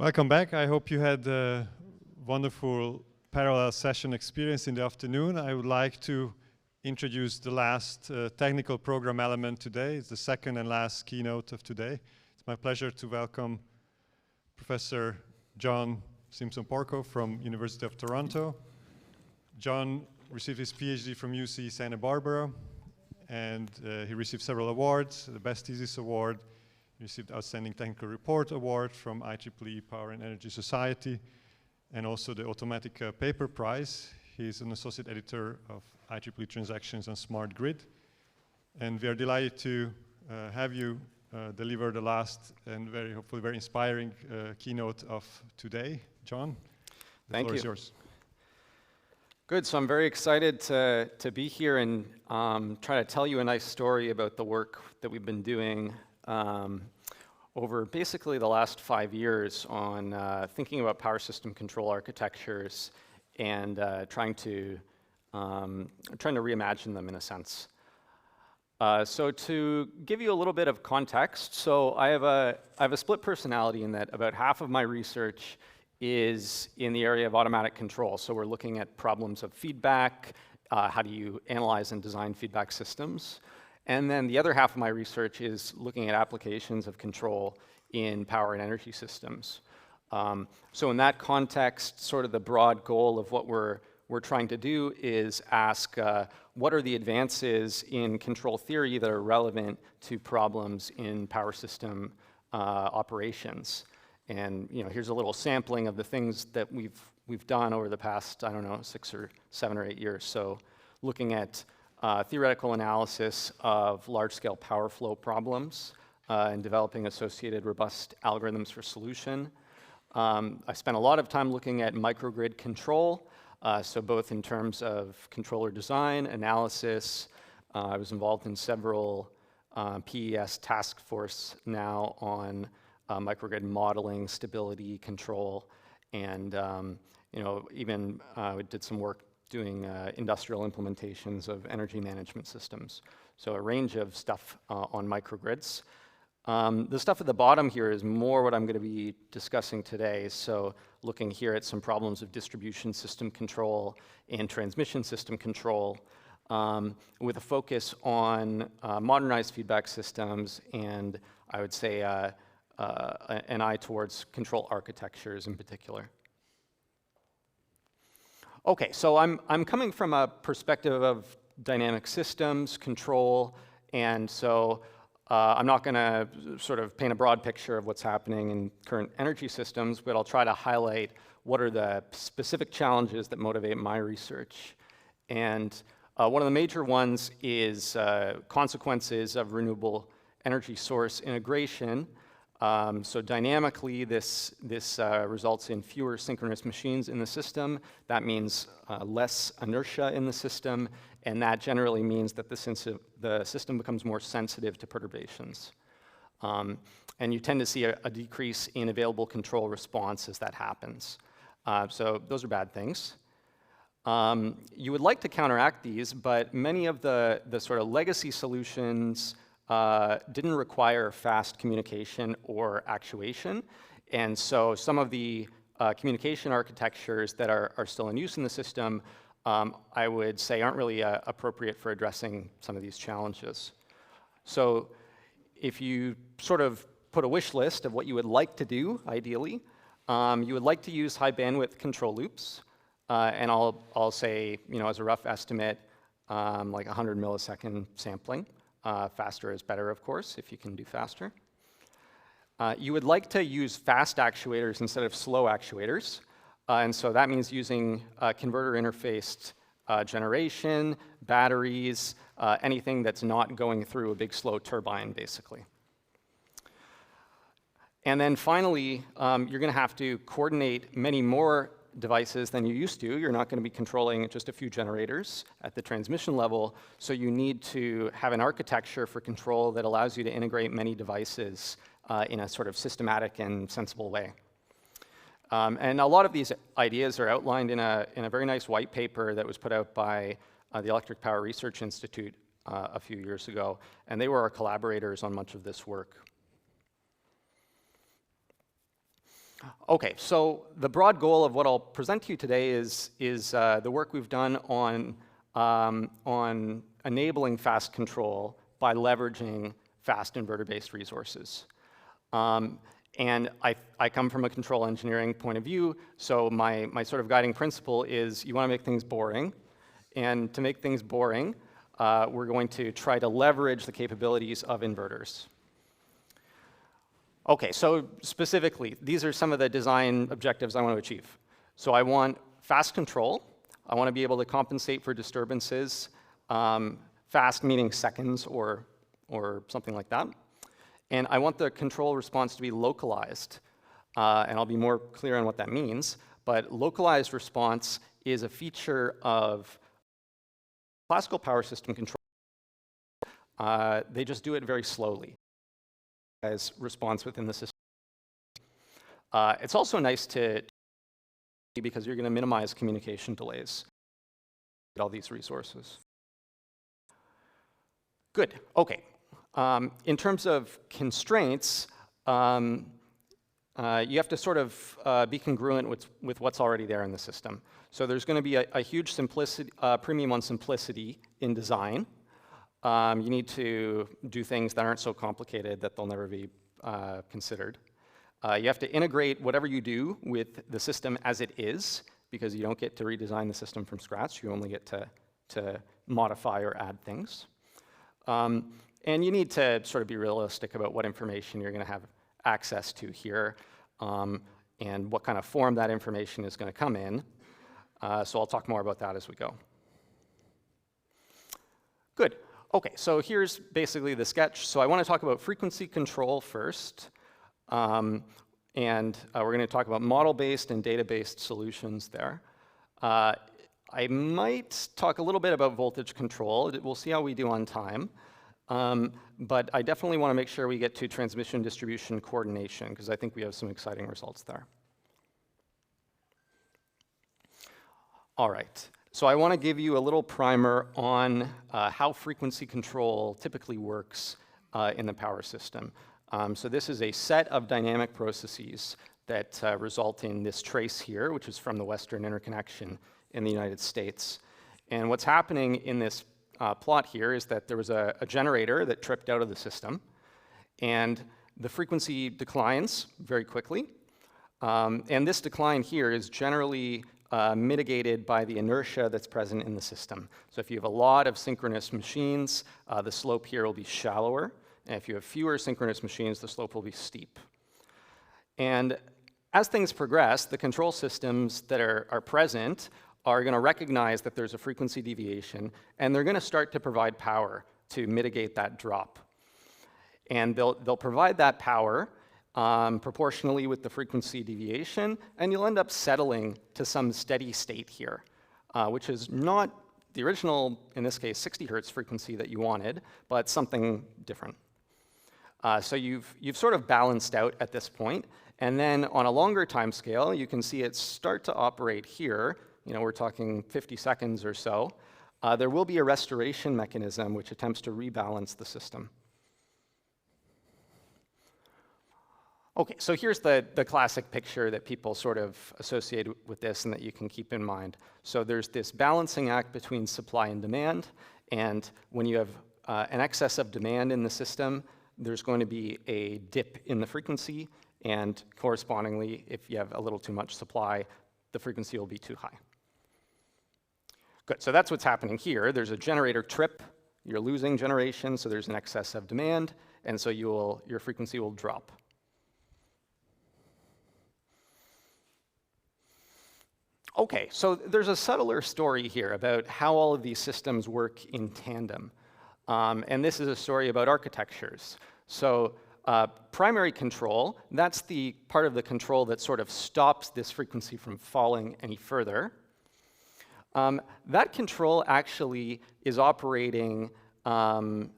Welcome back. I hope you had a wonderful parallel session experience in the afternoon. I would like to introduce the last technical program element today. It's the second and last keynote of today. It's my pleasure to welcome Professor John-Simpson Porco from University of Toronto. John received his PhD from UC Santa Barbara, and he received several awards, the Best Thesis Award. He received Outstanding Technical Report Award from IEEE Power and Energy Society, and also the Automatic Paper Prize. He's an associate editor of IEEE Transactions on Smart Grid. And we are delighted to have you deliver the last and hopefully very inspiring keynote of today. John, the floor is yours. Good, so I'm very excited to be here and try to tell you a nice story about the work that we've been doing over basically the last 5 years on thinking about power system control architectures and trying to reimagine them in a sense. So to give you a little bit of context, so I have a split personality in that about half of my research is in the area of automatic control. So we're looking at problems of feedback, how do you analyze and design feedback systems. And then the other half of my research is looking at applications of control in power and energy systems. So in that context, sort of the broad goal of what we're trying to do is ask what are the advances in control theory that are relevant to problems in power system operations. And here's a little sampling of the things that we've done over the past, 6 or 7 or 8 years. So looking at theoretical analysis of large-scale power flow problems and developing associated robust algorithms for solution. I spent a lot of time looking at microgrid control, so both in terms of controller design, analysis. I was involved in several PES task force now on microgrid modeling, stability, control, and even we did some work doing industrial implementations of energy management systems. So a range of stuff on microgrids. The stuff at the bottom here is more what I'm going to be discussing today. So looking here at some problems of distribution system control and transmission system control with a focus on modernized feedback systems and I would say an eye towards control architectures in particular. Okay, so I'm coming from a perspective of dynamic systems, control, and so I'm not going to sort of paint a broad picture of what's happening in current energy systems, but I'll try to highlight what are the specific challenges that motivate my research. And one of the major ones is consequences of renewable energy source integration. So dynamically, this results in fewer synchronous machines in the system. That means less inertia in the system, and that generally means that the system becomes more sensitive to perturbations. And you tend to see a decrease in available control response as that happens. So those are bad things. You would like to counteract these, but many of the sort of legacy solutions didn't require fast communication or actuation. And so some of the communication architectures that are still in use in the system, I would say aren't really appropriate for addressing some of these challenges. So if you sort of put a wish list of what you would like to do, ideally, you would like to use high bandwidth control loops. And I'll say, as a rough estimate, like 100 millisecond sampling. Faster is better, of course, if you can do faster. You would like to use fast actuators instead of slow actuators. And so that means using converter interfaced generation, batteries, anything that's not going through a big slow turbine, basically. And then finally, you're going to have to coordinate many more devices than you used to. You're not going to be controlling just a few generators at the transmission level, so you need to have an architecture for control that allows you to integrate many devices in a sort of systematic and sensible way. And a lot of these ideas are outlined in a very nice white paper that was put out by the Electric Power Research Institute a few years ago, and they were our collaborators on much of this work. Okay, so the broad goal of what I'll present to you today is the work we've done on enabling fast control by leveraging fast inverter-based resources. And I come from a control engineering point of view, so my sort of guiding principle is you want to make things boring. And to make things boring, we're going to try to leverage the capabilities of inverters. Okay, so specifically, these are some of the design objectives I want to achieve. So I want fast control. I want to be able to compensate for disturbances, fast meaning seconds or something like that. And I want the control response to be localized. And I'll be more clear on what that means. But localized response is a feature of classical power system control. They just do it very slowly as response within the system. It's also nice to because you're going to minimize communication delays with all these resources. Good. Okay. In terms of constraints, you have to sort of be congruent with what's already there in the system. So there's going to be a huge premium on simplicity in design. You need to do things that aren't so complicated that they'll never be considered. You have to integrate whatever you do with the system as it is, because you don't get to redesign the system from scratch. You only get to modify or add things. And you need to sort of be realistic about what information you're going to have access to here, and what kind of form that information is going to come in. So I'll talk more about that as we go. Good. Okay, so here's basically the sketch. So I want to talk about frequency control first. And we're going to talk about model-based and data-based solutions there. I might talk a little bit about voltage control. We'll see how we do on time. But I definitely want to make sure we get to transmission distribution coordination, because I think we have some exciting results there. All right. So I want to give you a little primer on how frequency control typically works in the power system. So this is a set of dynamic processes that result in this trace here, which is from the Western Interconnection in the United States. And what's happening in this plot here is that there was a generator that tripped out of the system, and the frequency declines very quickly. And this decline here is generally mitigated by the inertia that's present in the system. So if you have a lot of synchronous machines, the slope here will be shallower. And if you have fewer synchronous machines, the slope will be steep. And as things progress, the control systems that are present are going to recognize that there's a frequency deviation, and they're going to start to provide power to mitigate that drop. And they'll provide that power proportionally with the frequency deviation, and you'll end up settling to some steady state here, which is not the original, in this case, 60 hertz frequency that you wanted, but something different. So you've sort of balanced out at this point, and then on a longer time scale, you can see it start to operate here. You know, we're talking 50 seconds or so. There will be a restoration mechanism which attempts to rebalance the system. Okay, so here's the classic picture that people sort of associate with this and that you can keep in mind. So there's this balancing act between supply and demand, and when you have an excess of demand in the system, there's going to be a dip in the frequency, and correspondingly, if you have a little too much supply, the frequency will be too high. Good, so that's what's happening here. There's a generator trip, you're losing generation, so there's an excess of demand, and so your frequency will drop. Okay, so there's a subtler story here about how all of these systems work in tandem. And this is a story about architectures. So primary control, that's the part of the control that sort of stops this frequency from falling any further. That control actually is operating on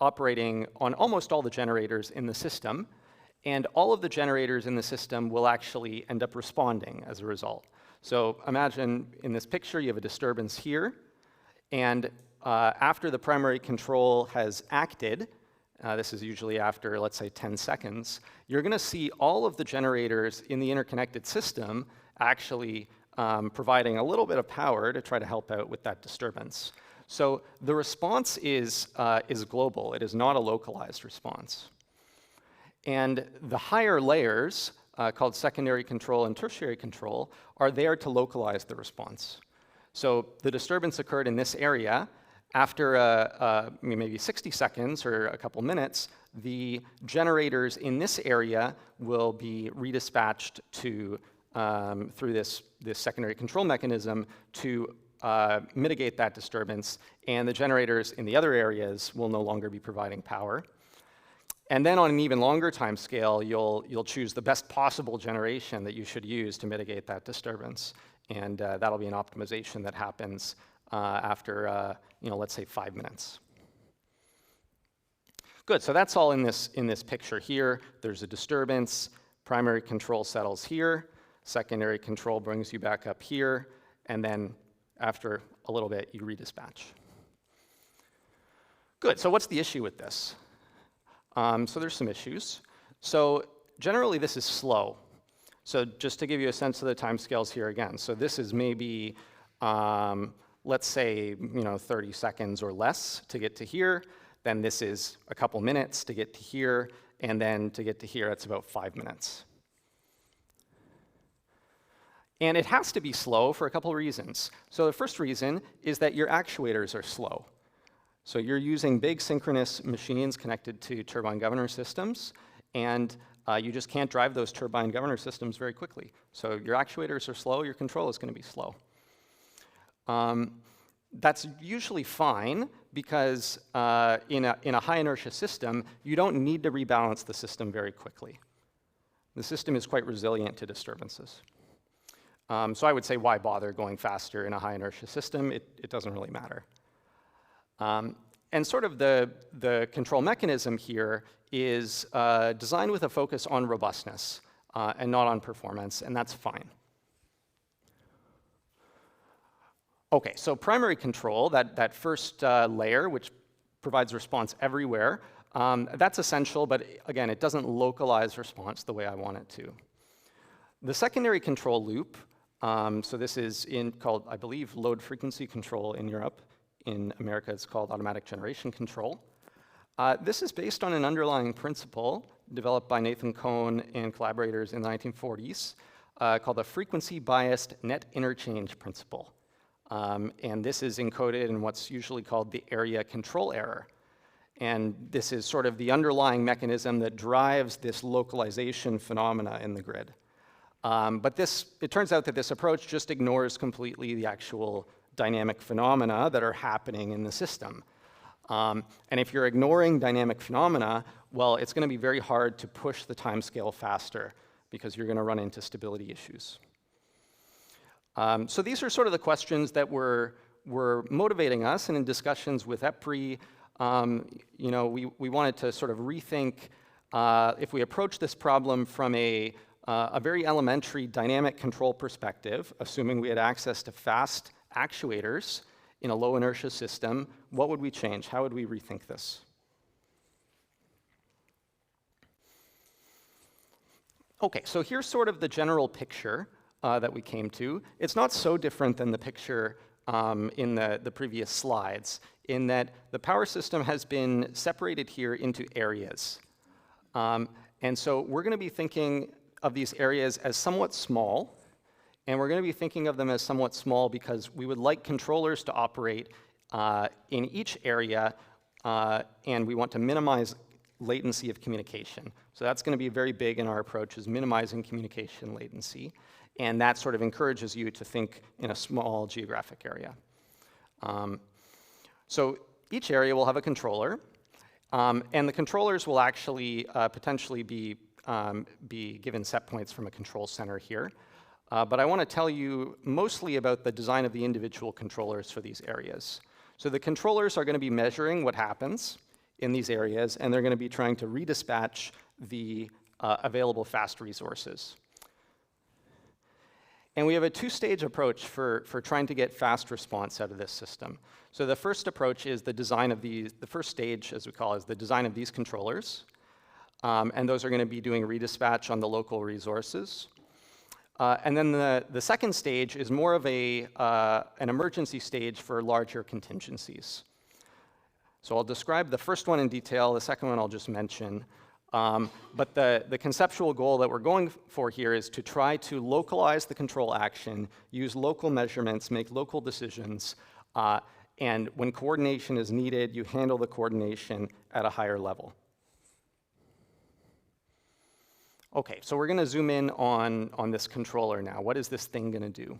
almost all the generators in the system, and all of the generators in the system will actually end up responding as a result. So imagine in this picture you have a disturbance here, and after the primary control has acted, this is usually after, let's say, 10 seconds, you're going to see all of the generators in the interconnected system actually providing a little bit of power to try to help out with that disturbance. So the response is global. It is not a localized response. And the higher layers, called secondary control and tertiary control, are there to localize the response. So the disturbance occurred in this area. After maybe 60 seconds or a couple minutes, the generators in this area will be redispatched to, through this secondary control mechanism to mitigate that disturbance, and the generators in the other areas will no longer be providing power. And then on an even longer time scale, you'll choose the best possible generation that you should use to mitigate that disturbance. And that'll be an optimization that happens after, let's say 5 minutes. Good, so that's all in this picture here. There's a disturbance, primary control settles here, secondary control brings you back up here, and then after a little bit, you redispatch. Good, so what's the issue with this? So there's some issues. So generally, this is slow. So just to give you a sense of the timescales here again. So this is maybe, let's say, 30 seconds or less to get to here. Then this is a couple minutes to get to here. And then to get to here, it's about 5 minutes. And it has to be slow for a couple reasons. So the first reason is that your actuators are slow. So you're using big synchronous machines connected to turbine governor systems, and you just can't drive those turbine governor systems very quickly. So your actuators are slow, your control is going to be slow. That's usually fine because in a high inertia system, you don't need to rebalance the system very quickly. The system is quite resilient to disturbances. So I would say, why bother going faster in a high inertia system? It doesn't really matter. And sort of the control mechanism here is designed with a focus on robustness and not on performance, and that's fine. Okay, so primary control, that first layer, which provides response everywhere, that's essential, but again, it doesn't localize response the way I want it to. The secondary control loop, so this is called, I believe, load frequency control in Europe. In America, it's called automatic generation control. This is based on an underlying principle developed by Nathan Cohn and collaborators in the 1940s called the frequency-biased net interchange principle. And this is encoded in what's usually called the area control error. And this is sort of the underlying mechanism that drives this localization phenomena in the grid. But it turns out that this approach just ignores completely the actual dynamic phenomena that are happening in the system. And if you're ignoring dynamic phenomena, well, it's going to be very hard to push the timescale faster because you're going to run into stability issues. So these are sort of the questions that were motivating us, and in discussions with EPRI, we wanted to sort of rethink if we approach this problem from a very elementary dynamic control perspective, assuming we had access to fast actuators in a low inertia system, what would we change? How would we rethink this? Okay, so here's sort of the general picture that we came to. It's not so different than the picture in the previous slides, in that the power system has been separated here into areas. And so we're going to be thinking of these areas as somewhat small, and we're going to be thinking of them as somewhat small because we would like controllers to operate in each area, and we want to minimize latency of communication. So that's going to be very big in our approach, is minimizing communication latency, and that sort of encourages you to think in a small geographic area. So each area will have a controller, and the controllers will actually potentially be given set points from a control center here. But I want to tell you mostly about the design of the individual controllers for these areas. So the controllers are going to be measuring what happens in these areas, and they're going to be trying to redispatch the available fast resources. And we have a two-stage approach for trying to get fast response out of this system. So the first approach is the design of the first stage, as we call it, is the design of these controllers. And those are going to be doing redispatch on the local resources. And then the second stage is more of an emergency stage for larger contingencies. So I'll describe the first one in detail. The second one I'll just mention. But the conceptual goal that we're going for here is to try to localize the control action, use local measurements, make local decisions, and when coordination is needed, you handle the coordination at a higher level. Okay, so we're going to zoom in on this controller now. What is this thing going to do?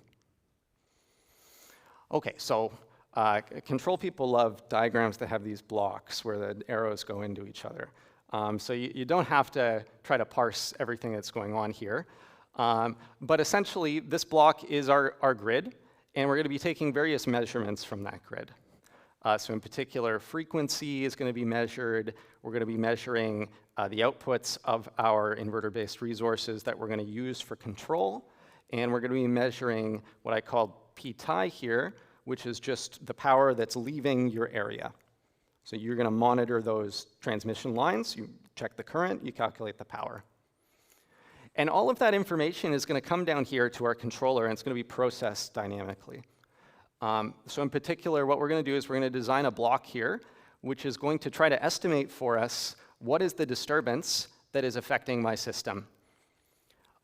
Okay, so control people love diagrams that have these blocks where the arrows go into each other. So you don't have to try to parse everything that's going on here. But essentially, this block is our grid, and we're going to be taking various measurements from that grid. So in particular, frequency is going to be measured. We're going to be measuring the outputs of our inverter-based resources that we're going to use for control. And we're going to be measuring what I call P-tie here, which is just the power that's leaving your area. So you're going to monitor those transmission lines. You check the current. You calculate the power. And all of that information is going to come down here to our controller, and it's going to be processed dynamically. So in particular, what we're going to do is we're going to design a block here, which is going to try to estimate for us what is the disturbance that is affecting my system.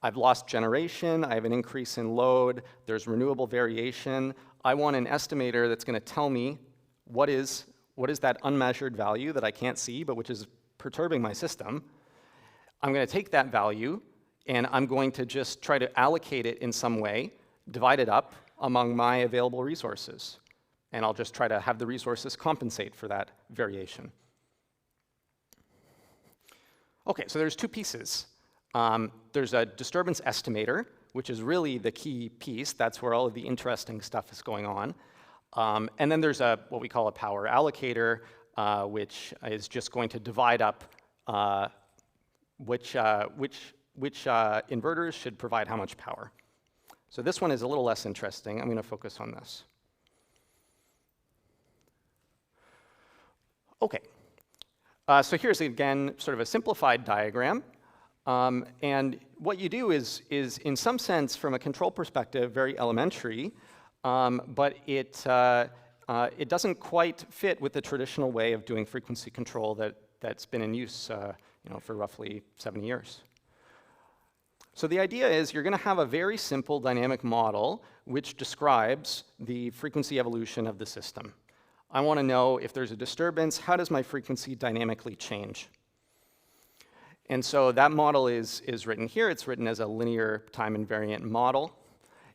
I've lost generation. I have an increase in load. There's renewable variation. I want an estimator that's going to tell me what is that unmeasured value that I can't see, but which is perturbing my system. I'm going to take that value, and I'm going to just try to allocate it in some way, divide it up among my available resources. And I'll just try to have the resources compensate for that variation. Okay, so there's two pieces. There's a disturbance estimator, which is really the key piece. That's where all of the interesting stuff is going on. And then there's what we call a power allocator, which is just going to divide up which inverters should provide how much power. So this one is a little less interesting. I'm going to focus on this. Okay. So here's, again, sort of a simplified diagram. And what you do is, in some sense, from a control perspective, very elementary, but it doesn't quite fit with the traditional way of doing frequency control that's been in use for roughly 7 years. So the idea is you're going to have a very simple dynamic model which describes the frequency evolution of the system. I want to know if there's a disturbance, how does my frequency dynamically change? And so that model is written here. It's written as a linear time invariant model.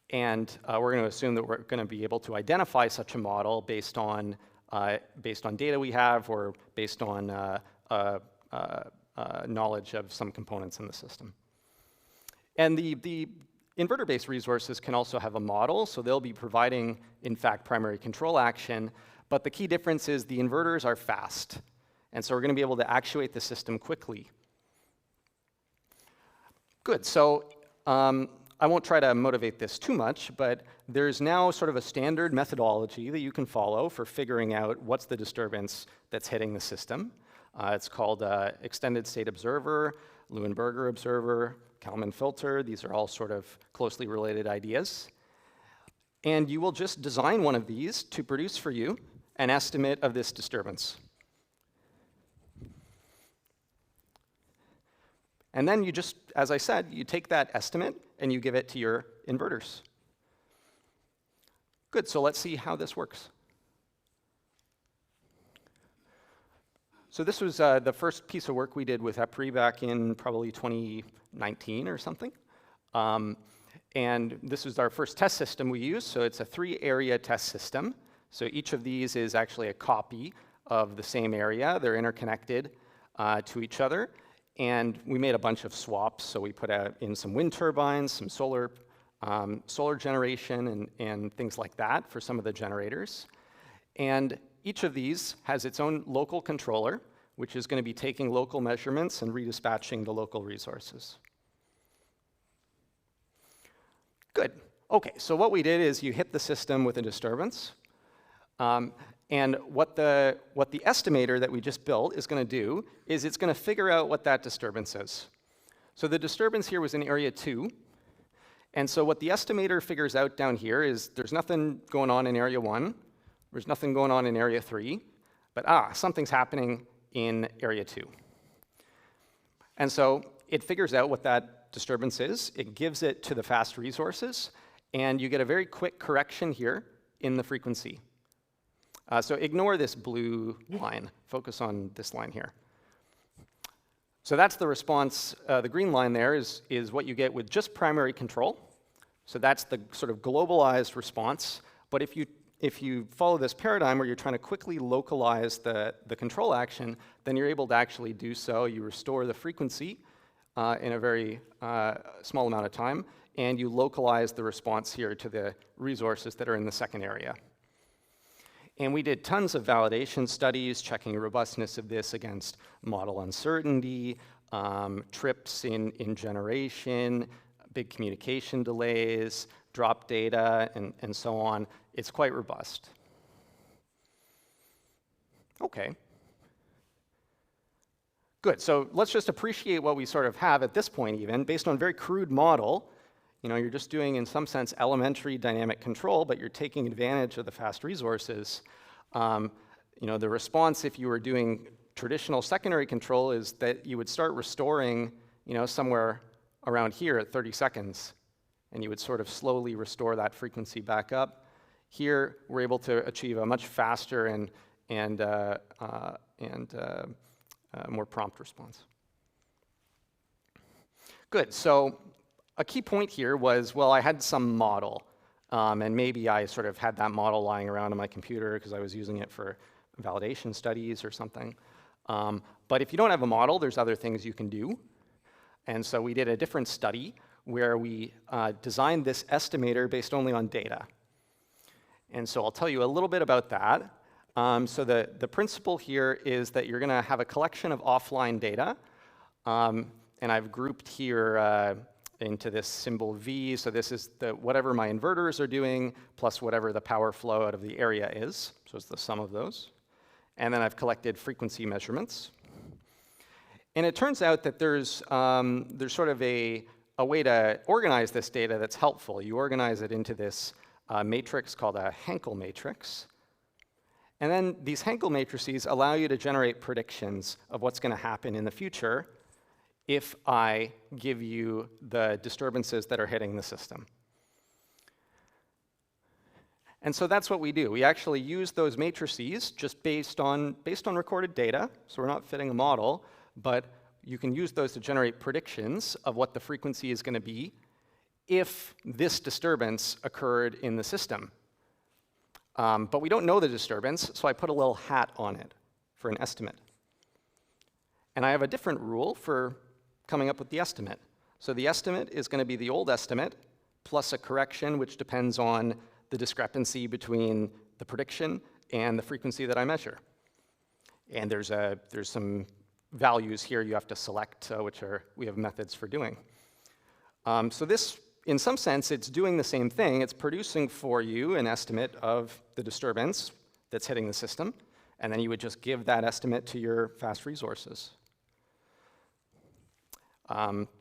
And we're going to assume that we're going to be able to identify such a model based on data we have or based on knowledge of some components in the system. And the inverter-based resources can also have a model, so they'll be providing, in fact, primary control action. But the key difference is the inverters are fast. And so we're going to be able to actuate the system quickly. Good. So I won't try to motivate this too much, but there's now sort of a standard methodology that you can follow for figuring out what's the disturbance that's hitting the system. It's called Extended State Observer, Leuenberger Observer, Kalman filter. These are all sort of closely related ideas. And you will just design one of these to produce for you an estimate of this disturbance. And then you just, as I said, you take that estimate and you give it to your inverters. Good, so let's see how this works. So this was the first piece of work we did with EPRI back in probably 2019 or something. And this was our first test system we used. So it's a 3-area test system. So each of these is actually a copy of the same area. They're interconnected to each other. And we made a bunch of swaps. So we put in some wind turbines, some solar generation, and things like that for some of the generators. And each of these has its own local controller, which is going to be taking local measurements and redispatching the local resources. Good. OK, so what we did is you hit the system with a disturbance. And what the estimator that we just built is going to do is it's going to figure out what that disturbance is. So the disturbance here was in area 2. And so what the estimator figures out down here is there's nothing going on in area 1. There's nothing going on in area 3. But something's happening in area 2. And so it figures out what that disturbance is. It gives it to the fast resources. And you get a very quick correction here in the frequency. So ignore this blue line. Focus on this line here. So that's the response. The green line there is what you get with just primary control. So that's the sort of globalized response. But if you follow this paradigm where you're trying to quickly localize the control action, then you're able to actually do so. You restore the frequency in a very small amount of time, and you localize the response here to the resources that are in the second area. And we did tons of validation studies, checking the robustness of this against model uncertainty, trips in generation, big communication delays, drop data, and so on. It's quite robust. OK. Good. So let's just appreciate what we sort of have at this point even, based on a very crude model. You're just doing, in some sense, elementary dynamic control, but you're taking advantage of the fast resources. The response, if you were doing traditional secondary control, is that you would start restoring, somewhere around here at 30 seconds, and you would sort of slowly restore that frequency back up. Here, we're able to achieve a much faster and more prompt response. Good. So a key point here was, well, I had some model, and maybe I sort of had that model lying around on my computer because I was using it for validation studies or something. But if you don't have a model, there's other things you can do. And so we did a different study where we designed this estimator based only on data. And so I'll tell you a little bit about that. So the principle here is that you're going to have a collection of offline data. And I've grouped here into this symbol V. So this is whatever my inverters are doing plus whatever the power flow out of the area is. So it's the sum of those. And then I've collected frequency measurements. And it turns out that there's sort of a way to organize this data that's helpful. You organize it into this matrix called a Hankel matrix. And then these Hankel matrices allow you to generate predictions of what's going to happen in the future if I give you the disturbances that are hitting the system. And so that's what we do. We actually use those matrices just based on recorded data. So we're not fitting a model, but you can use those to generate predictions of what the frequency is going to be if this disturbance occurred in the system. But we don't know the disturbance, so I put a little hat on it for an estimate. And I have a different rule for coming up with the estimate. So the estimate is going to be the old estimate plus a correction, which depends on the discrepancy between the prediction and the frequency that I measure. And there's some values here you have to select, which we have methods for doing. So this, in some sense, it's doing the same thing. It's producing for you an estimate of the disturbance that's hitting the system, and then you would just give that estimate to your fast resources.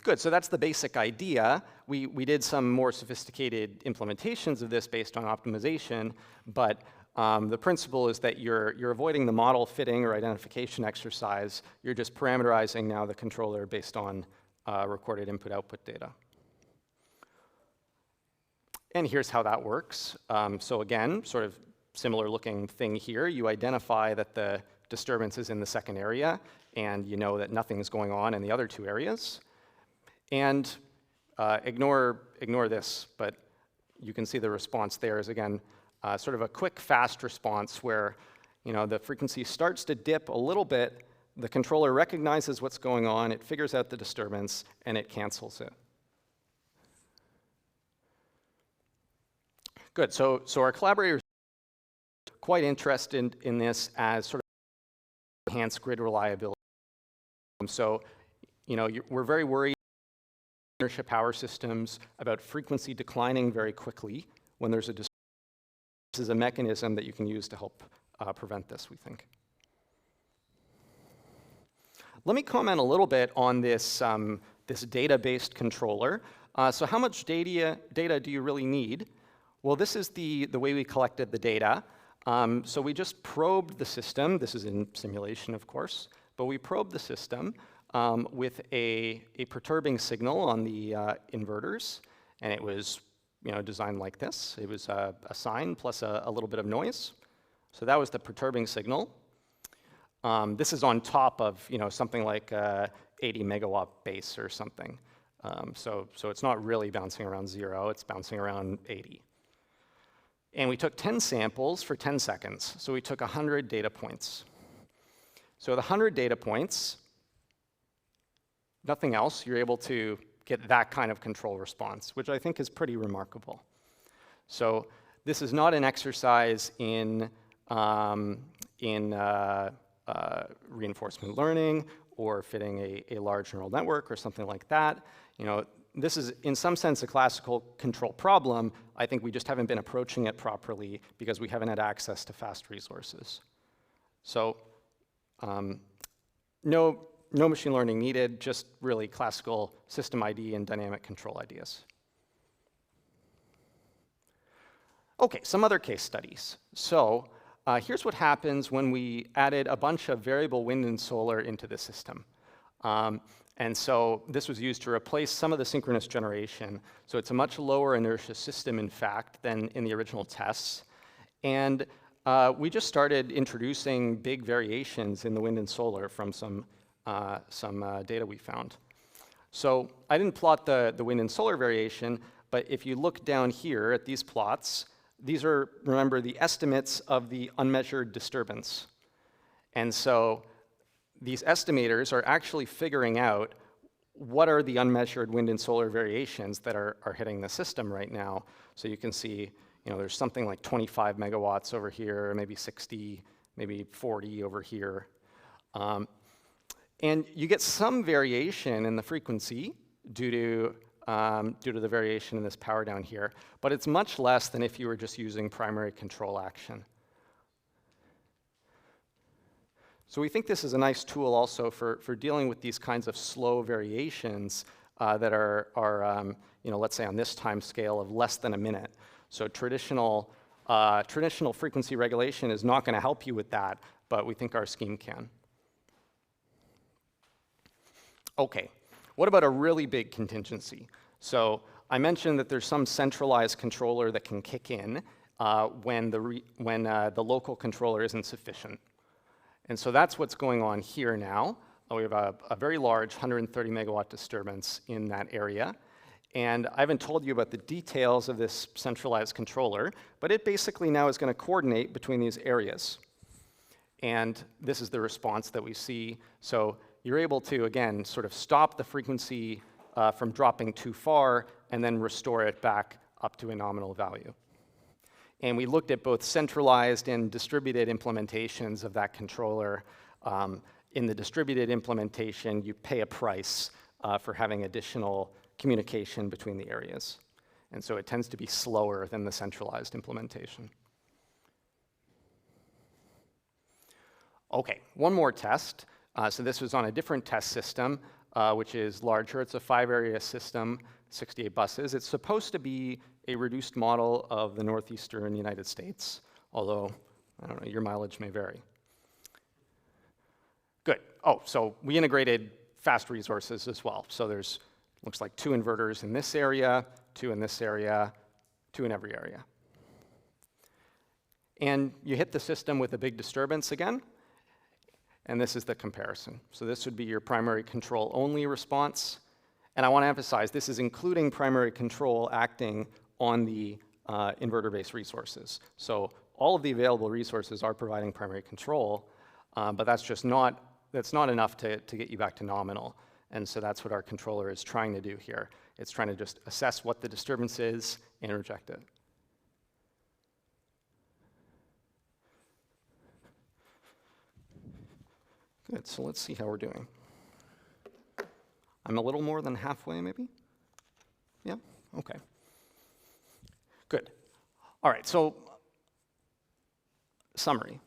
Good, so that's the basic idea. We did some more sophisticated implementations of this based on optimization, but the principle is that you're avoiding the model fitting or identification exercise. You're just parameterizing now the controller based on recorded input-output data. And here's how that works. So again, sort of similar looking thing here. You identify that the disturbance is in the second area, and you know that nothing's going on in the other two areas. And ignore this, but you can see the response there is, again, sort of a quick, fast response where the frequency starts to dip a little bit. The controller recognizes what's going on, it figures out the disturbance, and it cancels it. Good, so our collaborators are quite interested in this as sort of enhanced grid reliability. So we're very worried inertia power systems about frequency declining very quickly when there's a disturbance. This is a mechanism that you can use to help prevent this, we think. Let me comment a little bit on this, this data-based controller. So how much data do you really need? Well, this is the way we collected the data. So we just probed the system. This is in simulation, of course. But we probed the system with a perturbing signal on the inverters. And it was designed like this. It was a sine plus a little bit of noise. So that was the perturbing signal. This is on top of something like 80 megawatt base or something. So it's not really bouncing around 0. It's bouncing around 80. And we took 10 samples for 10 seconds. So we took 100 data points. So with 100 data points, nothing else, you're able to get that kind of control response, which I think is pretty remarkable. So this is not an exercise in reinforcement learning or fitting a large neural network or something like that. This is, in some sense, a classical control problem. I think we just haven't been approaching it properly because we haven't had access to fast resources. So no machine learning needed, just really classical system ID and dynamic control ideas. OK, some other case studies. So here's what happens when we added a bunch of variable wind and solar into the system. And so this was used to replace some of the synchronous generation. So it's a much lower inertia system, in fact, than in the original tests. And we just started introducing big variations in the wind and solar from some data we found. So I didn't plot the wind and solar variation, but if you look down here at these plots, these are, remember, the estimates of the unmeasured disturbance. And so these estimators are actually figuring out what are the unmeasured wind and solar variations that are hitting the system right now. So you can see, there's something like 25 megawatts over here, maybe 60, maybe 40 over here. And you get some variation in the frequency due to the variation in this power down here, but it's much less than if you were just using primary control action. So we think this is a nice tool also for dealing with these kinds of slow variations that are let's say on this time scale of less than a minute. So traditional frequency regulation is not going to help you with that, but we think our scheme can. OK, what about a really big contingency? So I mentioned that there's some centralized controller that can kick in when the local controller isn't sufficient. And so that's what's going on here now. We have a very large 130 megawatt disturbance in that area. And I haven't told you about the details of this centralized controller, but it basically now is going to coordinate between these areas. And this is the response that we see. So you're able to, again, sort of stop the frequency from dropping too far and then restore it back up to a nominal value. And we looked at both centralized and distributed implementations of that controller. In the distributed implementation, you pay a price for having additional communication between the areas. And so it tends to be slower than the centralized implementation. OK, one more test. So this was on a different test system, which is larger. It's a 5-area system, 68 buses. It's supposed to be a reduced model of the northeastern United States, although, I don't know, your mileage may vary. Good. Oh, so we integrated fast resources as well. So there's, looks like 2 inverters in this area, 2 in this area, 2 in every area. And you hit the system with a big disturbance again, and this is the comparison. So this would be your primary control only response. And I want to emphasize, this is including primary control acting on the inverter-based resources. So all of the available resources are providing primary control, but that's not enough to get you back to nominal. And so that's what our controller is trying to do here. It's trying to just assess what the disturbance is and reject it. Good, so let's see how we're doing. I'm a little more than halfway, maybe? Yeah? Okay. Good. All right, so summary.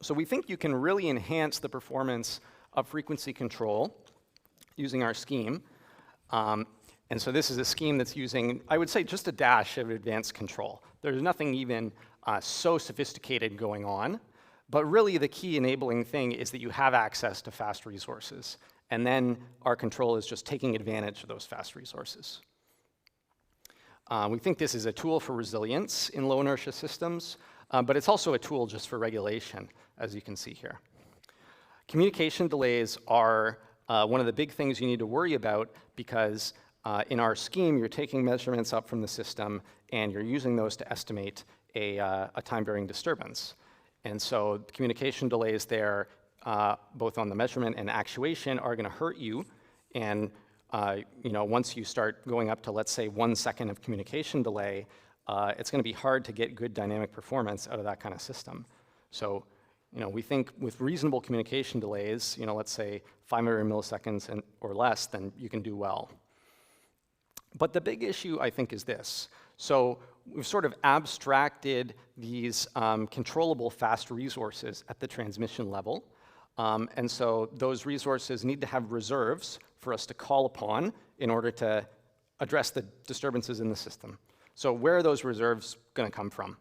So we think you can really enhance the performance of frequency control using our scheme. And so this is a scheme that's using, I would say, just a dash of advanced control. There's nothing even so sophisticated going on. But really, the key enabling thing is that you have access to fast resources. And then our control is just taking advantage of those fast resources. We think this is a tool for resilience in low inertia systems, but it's also a tool just for regulation, as you can see here. Communication delays are one of the big things you need to worry about because in our scheme, you're taking measurements up from the system and you're using those to estimate a time-varying disturbance. And so communication delays there, both on the measurement and actuation, are going to hurt you. And once you start going up to, let's say, 1 second of communication delay, it's going to be hard to get good dynamic performance out of that kind of system. So we think with reasonable communication delays, let's say 500 milliseconds or less, then you can do well. But the big issue, I think, is this. So we've sort of abstracted these controllable fast resources at the transmission level. And so those resources need to have reserves for us to call upon in order to address the disturbances in the system. So where are those reserves going to come from?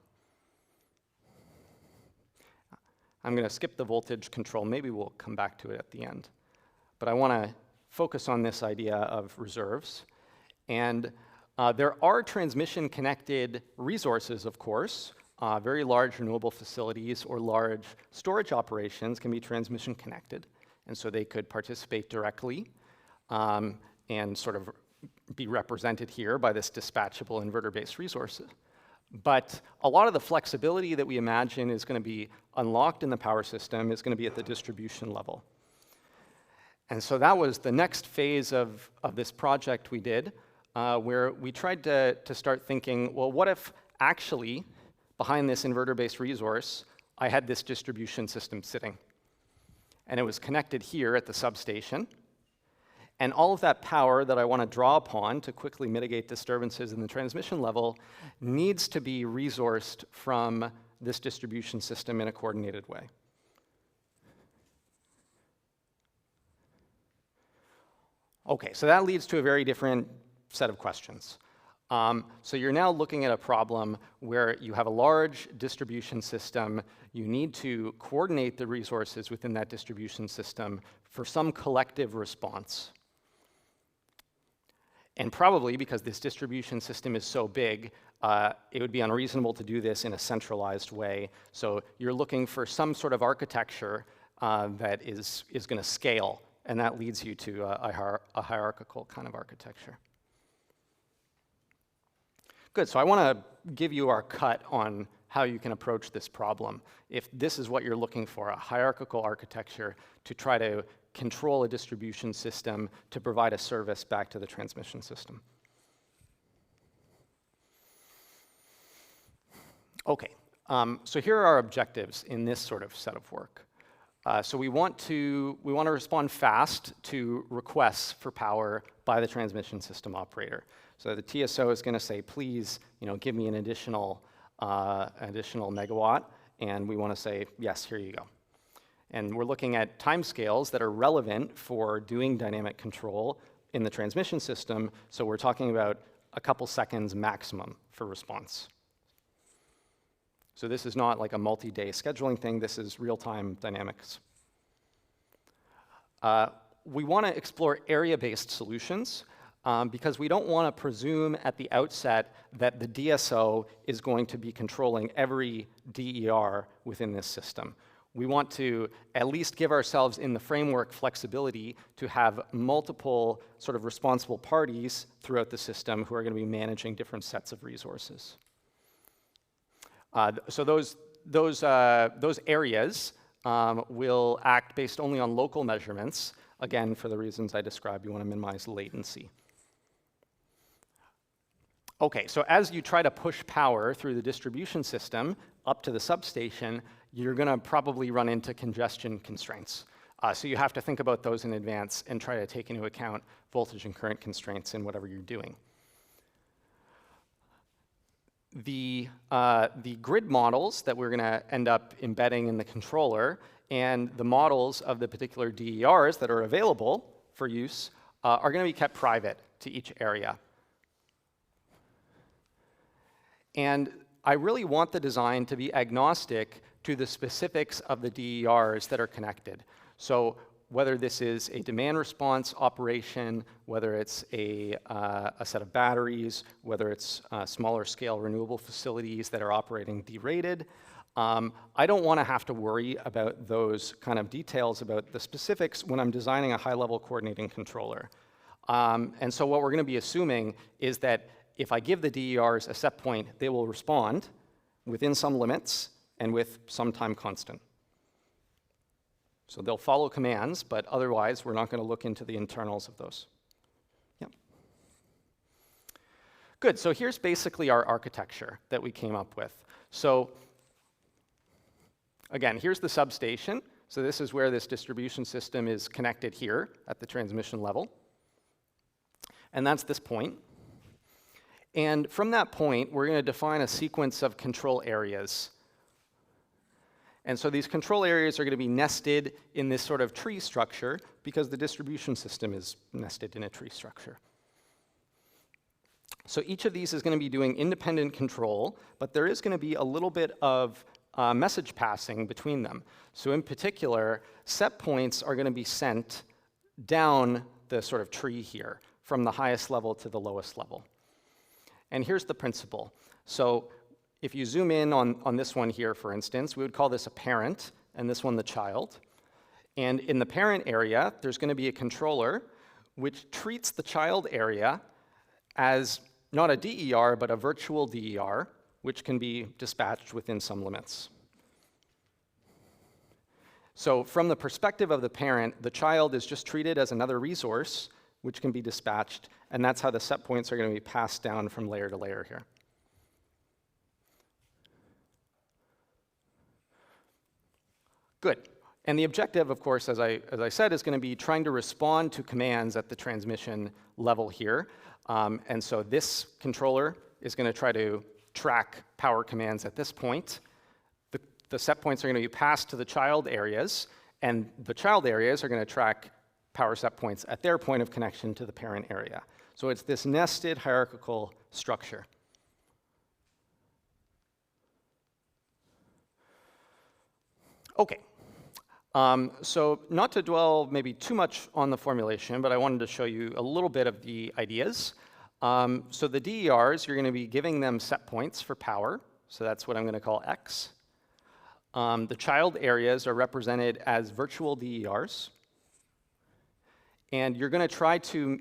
I'm going to skip the voltage control. Maybe we'll come back to it at the end. But I want to focus on this idea of reserves. And there are transmission-connected resources, of course. Very large renewable facilities or large storage operations can be transmission-connected. And so they could participate directly and sort of be represented here by this dispatchable inverter-based resources. But a lot of the flexibility that we imagine is going to be unlocked in the power system is going to be at the distribution level. And so that was the next phase of this project we did, where we tried to start thinking, well, what if actually behind this inverter-based resource, I had this distribution system sitting. And it was connected here at the substation. And all of that power that I want to draw upon to quickly mitigate disturbances in the transmission level needs to be resourced from this distribution system in a coordinated way. Okay, so that leads to a very different set of questions. So you're now looking at a problem where you have a large distribution system. You need to coordinate the resources within that distribution system for some collective response. And probably because this distribution system is so big, it would be unreasonable to do this in a centralized way. So you're looking for some sort of architecture that is going to scale, and that leads you to a hierarchical kind of architecture. Good, so I want to give you our cut on how you can approach this problem. If this is what you're looking for, a hierarchical architecture to try to control a distribution system to provide a service back to the transmission system. Okay, so here are our objectives in this sort of set of work. So we want to respond fast to requests for power by the transmission system operator. So the TSO is going to say, please, give me an additional megawatt, and we want to say, yes, here you go. And we're looking at timescales that are relevant for doing dynamic control in the transmission system. So we're talking about a couple seconds maximum for response. So this is not like a multi-day scheduling thing. This is real-time dynamics. We want to explore area-based solutions because we don't want to presume at the outset that the DSO is going to be controlling every DER within this system. We want to at least give ourselves in the framework flexibility to have multiple sort of responsible parties throughout the system who are going to be managing different sets of resources. So those areas will act based only on local measurements. Again, for the reasons I described, you want to minimize latency. Okay, so as you try to push power through the distribution system up to the substation, you're going to probably run into congestion constraints. So you have to think about those in advance and try to take into account voltage and current constraints in whatever you're doing. The grid models that we're going to end up embedding in the controller and the models of the particular DERs that are available for use are going to be kept private to each area. And I really want the design to be agnostic to the specifics of the DERs that are connected. So whether this is a demand response operation, whether it's a set of batteries, whether it's smaller scale renewable facilities that are operating derated, I don't want to have to worry about those kind of details about the specifics when I'm designing a high-level coordinating controller. And so what we're going to be assuming is that if I give the DERs a set point, they will respond within some limits and with some time constant. So they'll follow commands, but otherwise we're not going to look into the internals of those. Yep. Good, so here's basically our architecture that we came up with. So again, here's the substation. So this is where this distribution system is connected here at the transmission level. And that's this point. And from that point, we're going to define a sequence of control areas. And so these control areas are going to be nested in this sort of tree structure because the distribution system is nested in a tree structure. So each of these is going to be doing independent control, but there is going to be a little bit of message passing between them. So in particular, set points are going to be sent down the sort of tree here, from the highest level to the lowest level. And here's the principle. So if you zoom in on this one here, for instance, we would call this a parent, and this one the child. And in the parent area, there's going to be a controller which treats the child area as not a DER, but a virtual DER, which can be dispatched within some limits. So from the perspective of the parent, the child is just treated as another resource which can be dispatched, and that's how the set points are going to be passed down from layer to layer here. Good. And the objective, of course, as I said, is going to be trying to respond to commands at the transmission level here. And so this controller is going to try to track power commands at this point. The set points are going to be passed to the child areas, and the child areas are going to track power set points at their point of connection to the parent area. So it's this nested hierarchical structure. Okay. So not to dwell maybe too much on the formulation, but I wanted to show you a little bit of the ideas. So the DERs, you're going to be giving them set points for power. So that's what I'm going to call X. The child areas are represented as virtual DERs. And you're going to try to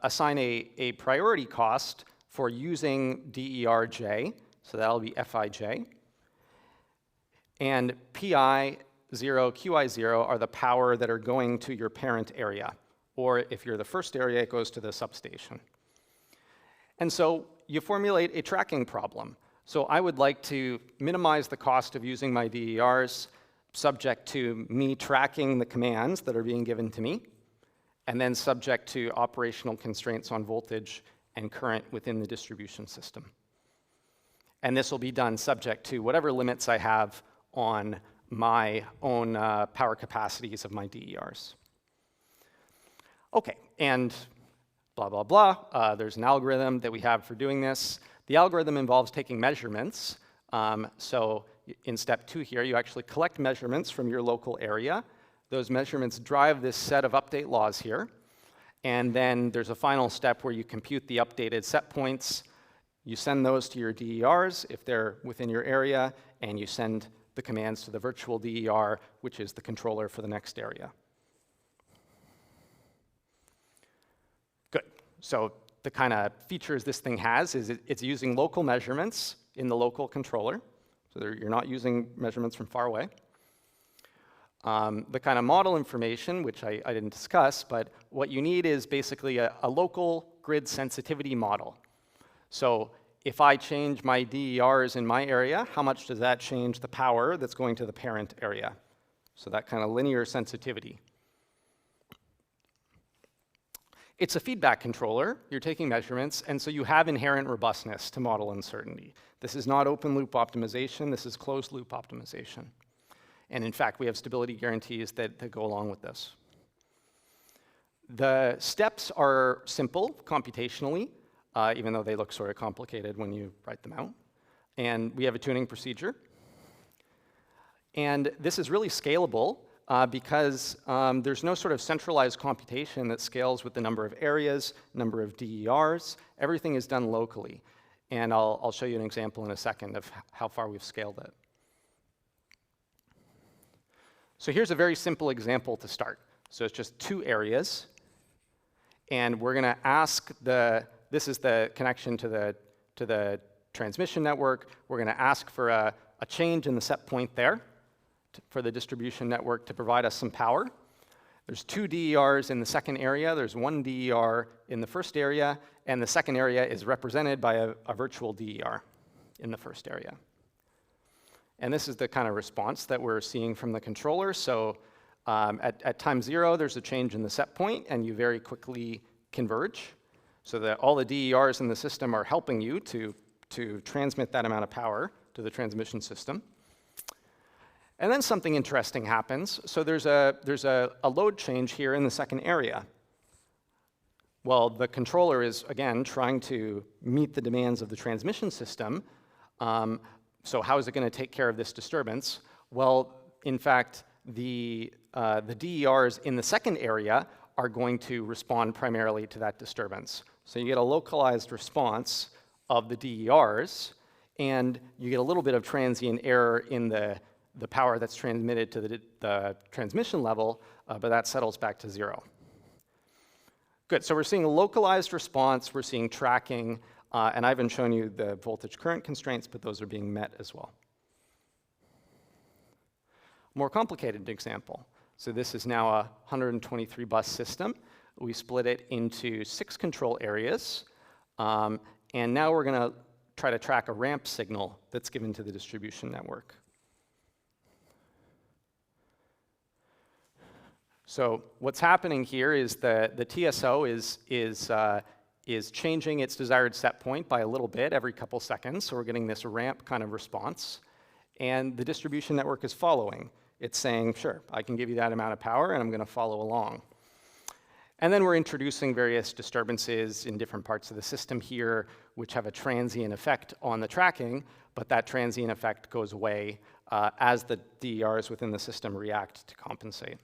assign a priority cost for using DERJ. So that'll be Fij. And Pi0, Qi0 are the power that are going to your parent area. Or if you're the first area, it goes to the substation. And so you formulate a tracking problem. So I would like to minimize the cost of using my DERs subject to me tracking the commands that are being given to me, and then subject to operational constraints on voltage and current within the distribution system. And this will be done subject to whatever limits I have on my own power capacities of my DERs. Okay, and blah, blah, blah. There's an algorithm that we have for doing this. The algorithm involves taking measurements. So in step 2 here, you actually collect measurements from your local area. Those measurements drive this set of update laws here. And then there's a final step where you compute the updated set points. You send those to your DERs if they're within your area, and you send the commands to the virtual DER, which is the controller for the next area. Good. So the kind of features this thing has is it's using local measurements in the local controller. So you're not using measurements from far away. The kind of model information, which I didn't discuss, but what you need is basically a local grid sensitivity model. So if I change my DERs in my area, how much does that change the power that's going to the parent area? So that kind of linear sensitivity. It's a feedback controller. You're taking measurements, and so you have inherent robustness to model uncertainty. This is not open loop optimization. This is closed loop optimization. And in fact, we have stability guarantees that go along with this. The steps are simple computationally, even though they look sort of complicated when you write them out. And we have a tuning procedure. And this is really scalable because there's no sort of centralized computation that scales with the number of areas, number of DERs. Everything is done locally. And I'll show you an example in a second of how far we've scaled it. So here's a very simple example to start. So it's just 2 areas. And we're going to ask this is the connection to the transmission network. We're going to ask for a change in the set point there for the distribution network to provide us some power. There's 2 DERs in the second area. There's 1 DER in the first area. And the second area is represented by a virtual DER in the first area. And this is the kind of response that we're seeing from the controller. So at time 0, there's a change in the set point, and you very quickly converge, so that all the DERs in the system are helping you to transmit that amount of power to the transmission system. And then something interesting happens. So there's a load change here in the second area. Well, the controller is, again, trying to meet the demands of the transmission system. So how is it going to take care of this disturbance? Well, in fact, the DERs in the second area are going to respond primarily to that disturbance. So you get a localized response of the DERs, and you get a little bit of transient error in the power that's transmitted to the transmission level, but that settles back to 0. Good, so we're seeing a localized response, we're seeing tracking, and I haven't shown you the voltage current constraints, but those are being met as well. More complicated example. So this is now a 123 bus system. We split it into 6 control areas, and now we're going to try to track a ramp signal that's given to the distribution network. So what's happening here is the TSO is changing its desired set point by a little bit every couple seconds, so we're getting this ramp kind of response. And the distribution network is following. It's saying, sure, I can give you that amount of power, and I'm going to follow along. And then we're introducing various disturbances in different parts of the system here, which have a transient effect on the tracking, but that transient effect goes away as the DERs within the system react to compensate.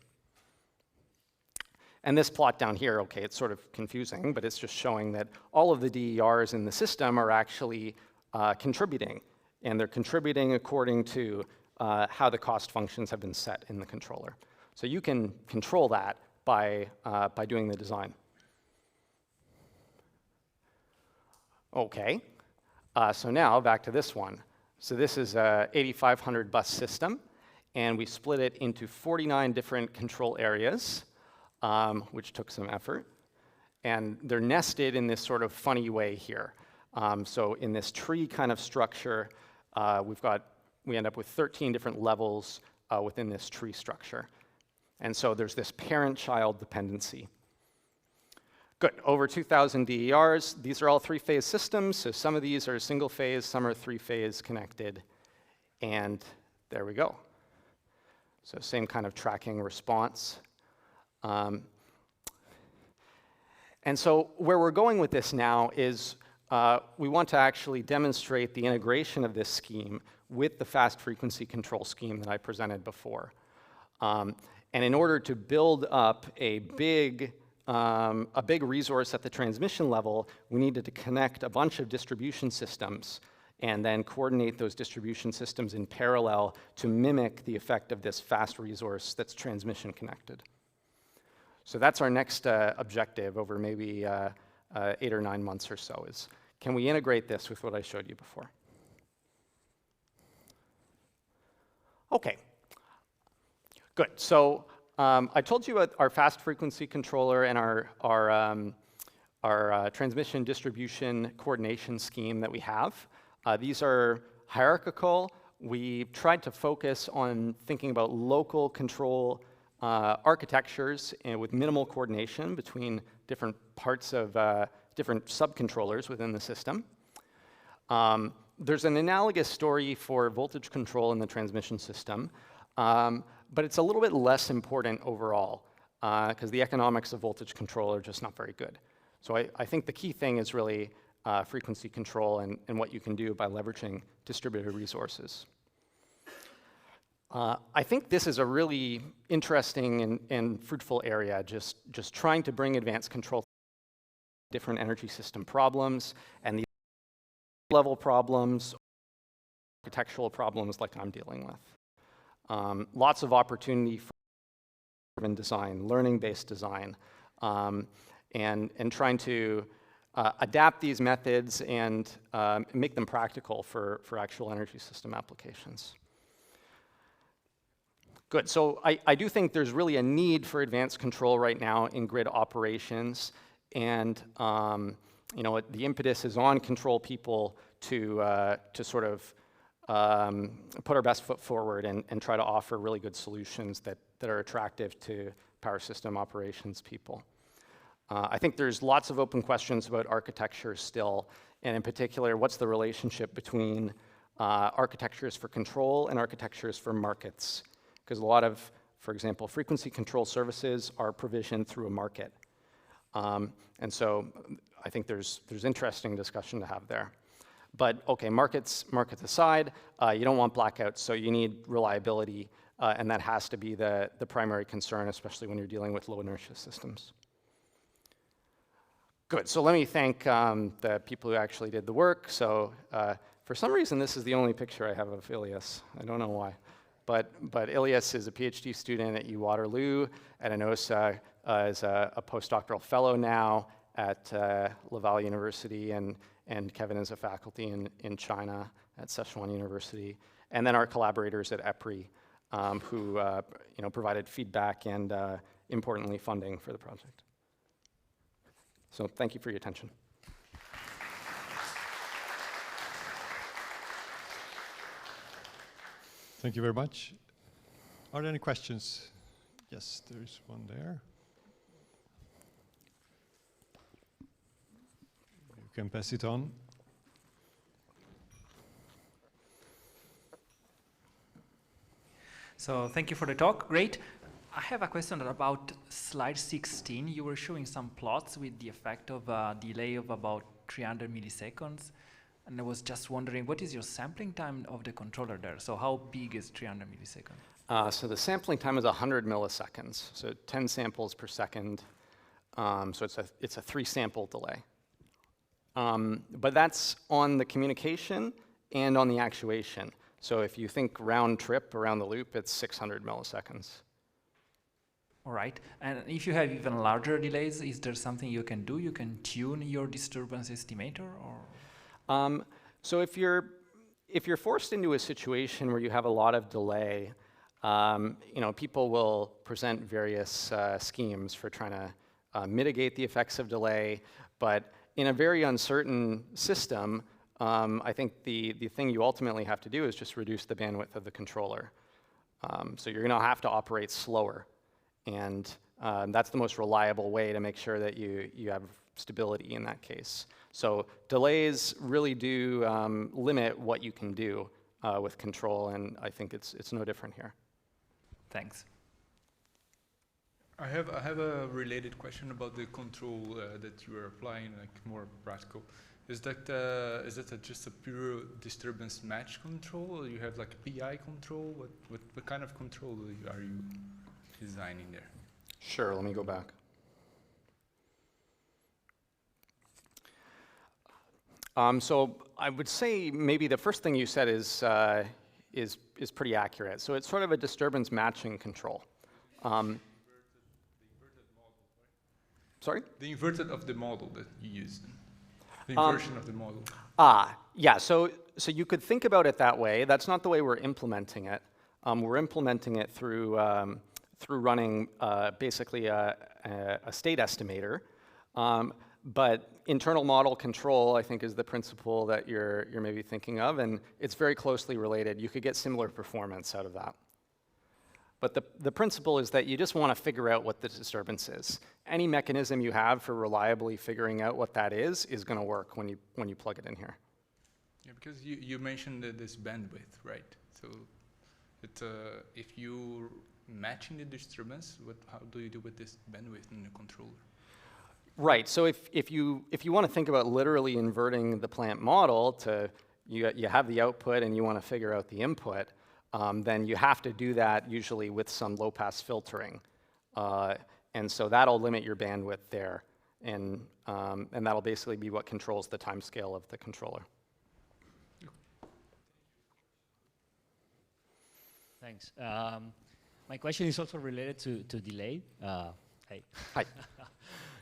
And this plot down here, okay, it's sort of confusing, but it's just showing that all of the DERs in the system are actually contributing, and they're contributing according to how the cost functions have been set in the controller. So you can control that by doing the design. Okay, so now back to this one. So this is a 8500 bus system, and we split it into 49 different control areas, which took some effort. And they're nested in this sort of funny way here. So in this tree kind of structure, we end up with 13 different levels within this tree structure. And so there's this parent-child dependency. Good, over 2,000 DERs. These are all 3-phase systems, so some of these are single-phase, some are 3-phase connected. And there we go. So same kind of tracking response. And so where we're going with this now is we want to actually demonstrate the integration of this scheme with the fast frequency control scheme that I presented before. And in order to build up a big resource at the transmission level, we needed to connect a bunch of distribution systems and then coordinate those distribution systems in parallel to mimic the effect of this fast resource that's transmission connected. So that's our next objective over maybe 8 or 9 months or so, is can we integrate this with what I showed you before? Okay, good. So I told you about our fast frequency controller and our transmission distribution coordination scheme that we have. These are hierarchical we tried to focus on thinking about local control architectures and with minimal coordination between different parts of different subcontrollers within the system. There's an analogous story for voltage control in the transmission system, but it's a little bit less important overall because the economics of voltage control are just not very good. So I think the key thing is really frequency control and what you can do by leveraging distributed resources. I think this is a really interesting and fruitful area, just trying to bring advanced control to different energy system problems and the level problems, architectural problems like I'm dealing with. Lots of opportunity for design, learning-based design, and trying to adapt these methods and make them practical for actual energy system applications. Good, so I do think there's really a need for advanced control right now in grid operations, and you know, the impetus is on control people to sort of put our best foot forward and try to offer really good solutions that are attractive to power system operations people. I think there's lots of open questions about architecture still, and in particular, what's the relationship between architectures for control and architectures for markets? Because a lot of, for example, frequency control services are provisioned through a market. And so I think there's interesting discussion to have there. But okay, markets aside, you don't want blackouts, so you need reliability, and that has to be the primary concern, especially when you're dealing with low inertia systems. Good, so let me thank the people who actually did the work. So for some reason, this is the only picture I have of Ilias. I don't know why. But Ilias is a PhD student at UWaterloo, at ANOSA, is a postdoctoral fellow now at Laval University, and Kevin is a faculty in China at Sichuan University. And then our collaborators at EPRI, who you know, provided feedback and, importantly, funding for the project. So thank you for your attention. Thank you very much. Are there any questions? Yes, there is one there. You can pass it on. So thank you for the talk. Great. I have a question about slide 16. You were showing some plots with the effect of a delay of about 300 milliseconds. And I was just wondering, what is your sampling time of the controller there? So how big is 300 milliseconds? So the sampling time is 100 milliseconds, so 10 samples per second. So it's a 3-sample delay. But that's on the communication and on the actuation. So if you think round trip around the loop, it's 600 milliseconds. All right. And if you have even larger delays, is there something you can do? You can tune your disturbance estimator, or? So if you're forced into a situation where you have a lot of delay, you know, people will present various schemes for trying to mitigate the effects of delay. But in a very uncertain system, I think the thing you ultimately have to do is just reduce the bandwidth of the controller. So you're going to have to operate slower. And that's the most reliable way to make sure that you have stability in that case. So delays really do limit what you can do with control, and I think it's no different here. Thanks. I have a related question about the control that you are applying, like more practical. Is that just a pure disturbance match control, or you have like PI control? What kind of control are you designing there? Sure, let me go back. So I would say maybe the first thing you said is pretty accurate. So it's sort of a disturbance matching control. The inverted model, right? Sorry? The inverted of the model that you used. The inversion of the model. Yeah, so you could think about it that way. That's not the way we're implementing it. We're implementing it through running basically a state estimator. But internal model control, I think, is the principle that you're maybe thinking of, and it's very closely related. You could get similar performance out of that. But the principle is that you just want to figure out what the disturbance is. Any mechanism you have for reliably figuring out what that is going to work when you plug it in here. Yeah, because you mentioned this bandwidth, right? So if you're matching the disturbance, how do you do with this bandwidth in the controller? Right. So if you want to think about literally inverting the plant model to you have the output and you want to figure out the input, then you have to do that usually with some low-pass filtering, and so that'll limit your bandwidth there, and that'll basically be what controls the time scale of the controller. Thanks. My question is also related to delay. Hey. Hi.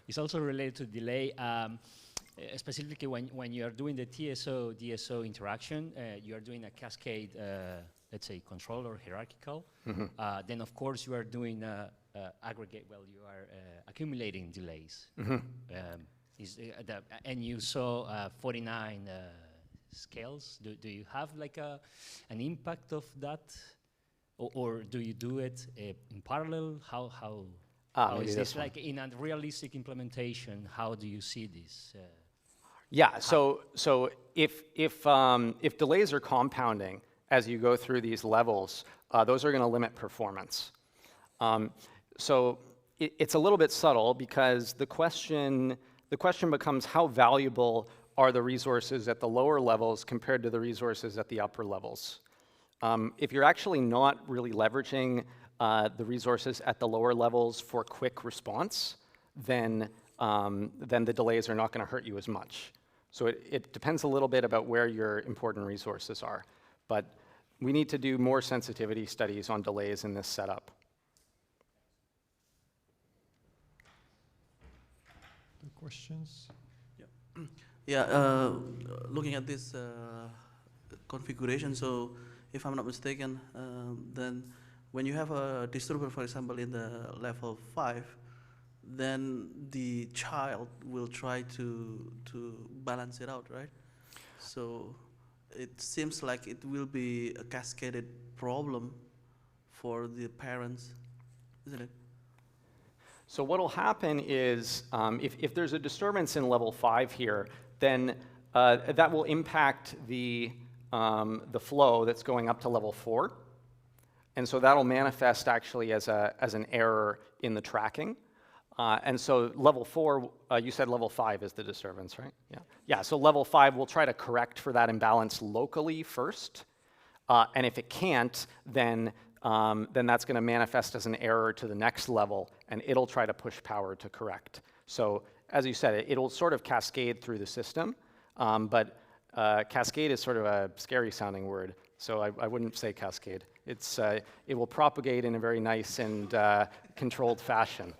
It's also related to delay, specifically when you are doing the TSO-DSO interaction, you are doing a cascade, let's say, controller hierarchical. Mm-hmm. Then, of course, you are doing aggregate, well, you are accumulating delays. Mm-hmm. And you saw 49 scales. Do you have like an impact of that? Or do you do it in parallel? How is this like in a realistic implementation? How do you see this? Yeah. So if delays are compounding as you go through these levels, those are going to limit performance. So it's a little bit subtle because the question becomes how valuable are the resources at the lower levels compared to the resources at the upper levels. If you're actually not really leveraging the resources at the lower levels for quick response, then the delays are not going to hurt you as much. So it depends a little bit about where your important resources are. But we need to do more sensitivity studies on delays in this setup. Good questions? Yeah, looking at this configuration, so if I'm not mistaken, then when you have a disturber, for example, in the level 5, then the child will try to balance it out, right? So it seems like it will be a cascaded problem for the parents, isn't it? So what will happen is if there's a disturbance in level 5 here, then that will impact the flow that's going up to level 4. And so that'll manifest actually as an error in the tracking. And so level 4, you said level 5 is the disturbance, right? Yeah. Yeah, so level 5 will try to correct for that imbalance locally first. And if it can't, then that's going to manifest as an error to the next level, and it'll try to push power to correct. So as you said, it'll sort of cascade through the system, but cascade is sort of a scary sounding word, so I wouldn't say cascade. It will propagate in a very nice and controlled fashion.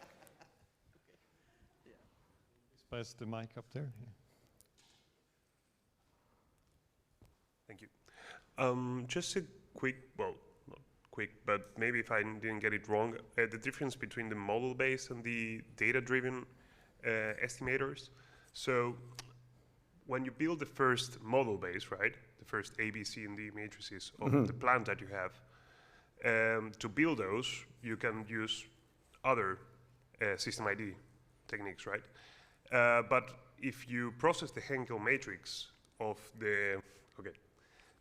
Pass the mic up there. Yeah. Thank you. Just a quick, well, not quick, but maybe if I didn't get it wrong, the difference between the model-based and the data-driven estimators. So when you build the first model-based, right, the first A, B, C, and D matrices of the plant that you have, to build those, you can use other system ID techniques, right? But if you process the Henkel matrix of the, okay,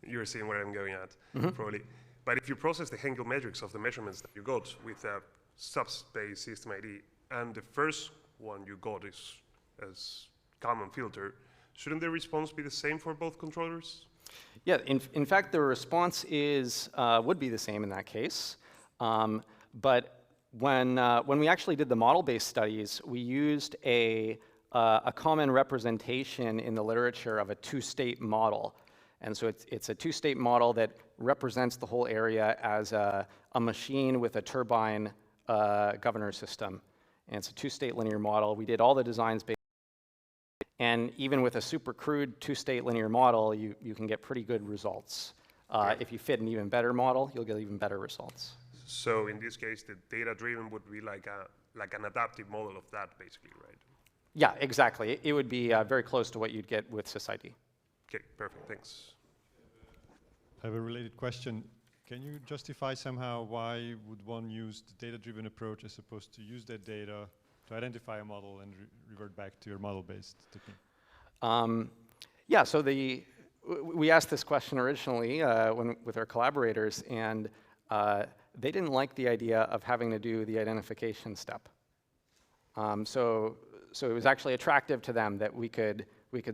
you're seeing where I'm going at, probably. But if you process the Henkel matrix of the measurements that you got with a subspace system ID, and the first one you got is as Kalman filter, shouldn't the response be the same for both controllers? Yeah, in fact, the response would be the same in that case. But when we actually did the model-based studies, we used a common representation in the literature of a two-state model. And so it's a two-state model that represents the whole area as a machine with a turbine governor system. And it's a two-state linear model. We did all the designs based, and even with a super crude two-state linear model, you can get pretty good results. If you fit an even better model, you'll get even better results. So in this case, the data-driven would be like an adaptive model of that, basically, right? Yeah, exactly. It would be very close to what you'd get with SysID. Okay, perfect, thanks. I have a related question. Can you justify somehow why would one use the data-driven approach as opposed to use that data to identify a model and revert back to your model-based technique? Yeah, so we asked this question originally with our collaborators, and they didn't like the idea of having to do the identification step. So it was actually attractive to them that we could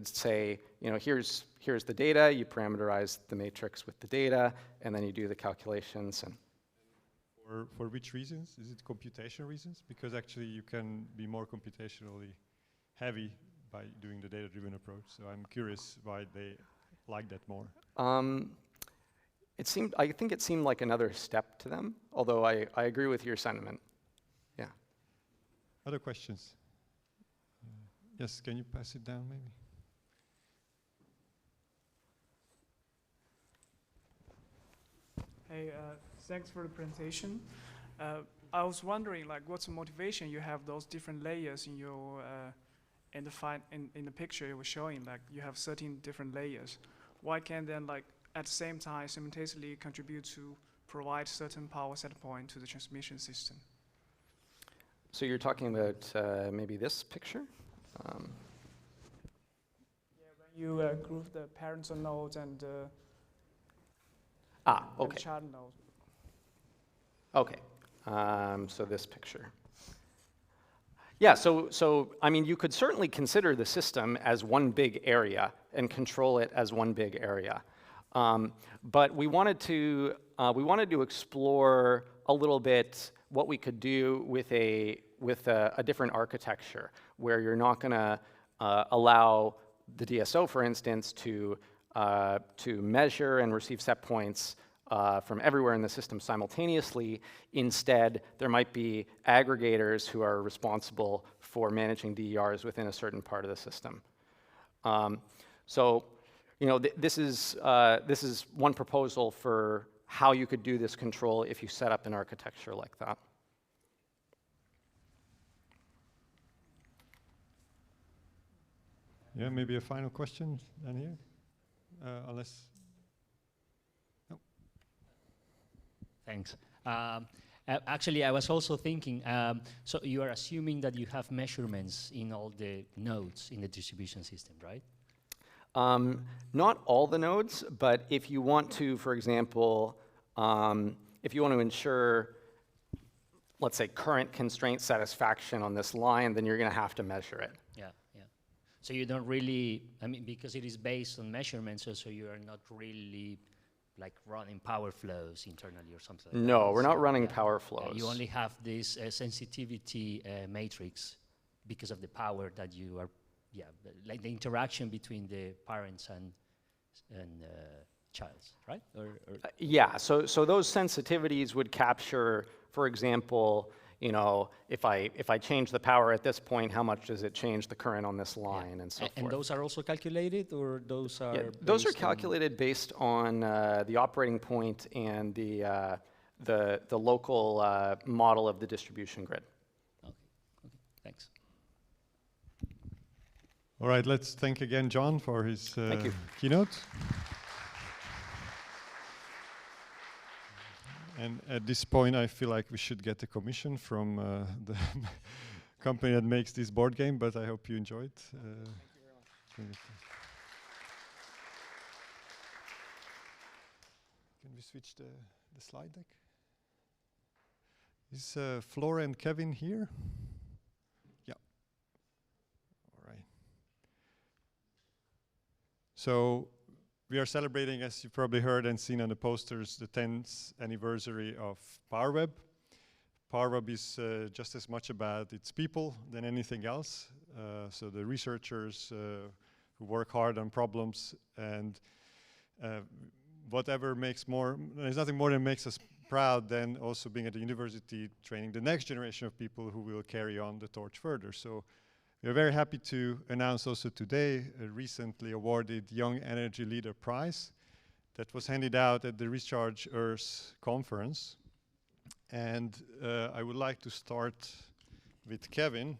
say, you know, here's the data, you parameterize the matrix with the data, and then you do the calculations. And for which reasons? Is it computational reasons? Because actually you can be more computationally heavy by doing the data-driven approach. So I'm curious why they like that more. I think it seemed like another step to them, although I agree with your sentiment. Yeah. Other questions? Yes, can you pass it down maybe? Hey, thanks for the presentation. I was wondering, like, what's the motivation you have those different layers in your in the picture you were showing? Like, you have 13 different layers. Why can't then, like, at the same time, simultaneously contribute to provide certain power set point to the transmission system? So you're talking about maybe this picture? Yeah, when you group the parents nodes and okay. and child nodes. Okay, so this picture. Yeah, so I mean, you could certainly consider the system as one big area and control it as one big area. But we wanted to explore a little bit what we could do with a different architecture, where you're not going to allow the DSO, for instance, to measure and receive set points from everywhere in the system simultaneously. Instead, there might be aggregators who are responsible for managing DERs within a certain part of the system. So, you know, this is one proposal for how you could do this control if you set up an architecture like that. Yeah, maybe a final question down here, unless. No. Thanks. Actually, I was also thinking, so you are assuming that you have measurements in all the nodes in the distribution system, right? Not all the nodes, but if you want to, for example, if you want to ensure, let's say, current constraint satisfaction on this line, then you're going to have to measure it. Yeah, yeah. So you don't really, I mean, because it is based on measurements, so you are not really like running power flows internally or something like No, that. we're not running power flows. You only have this sensitivity matrix because of the power that you are, like the interaction between the parents and child, right? Yeah, so those sensitivities would capture, for example, you know, if I change the power at this point, how much does it change the current on this line, and so forth. And those are also calculated, or those are? Yeah, those are calculated based on the operating point and the local model of the distribution grid. Okay, thanks. All right, let's thank again John for his keynote. And at this point, I feel like we should get a commission from the company that makes this board game, but I hope you enjoyed. Thank you very much. Can we switch the slide deck? Is Flora and Kevin here? Yeah. All right. So we are celebrating, as you probably heard and seen on the posters, the 10th anniversary of PowerWeb. PowerWeb is just as much about its people than anything else. So the researchers who work hard on problems, and whatever makes more, there's nothing more that makes us proud than also being at the university training the next generation of people who will carry on the torch further. So we're very happy to announce also today a recently awarded Young Energy Leader Prize that was handed out at the Recharge Earth conference. And I would like to start with Kevin,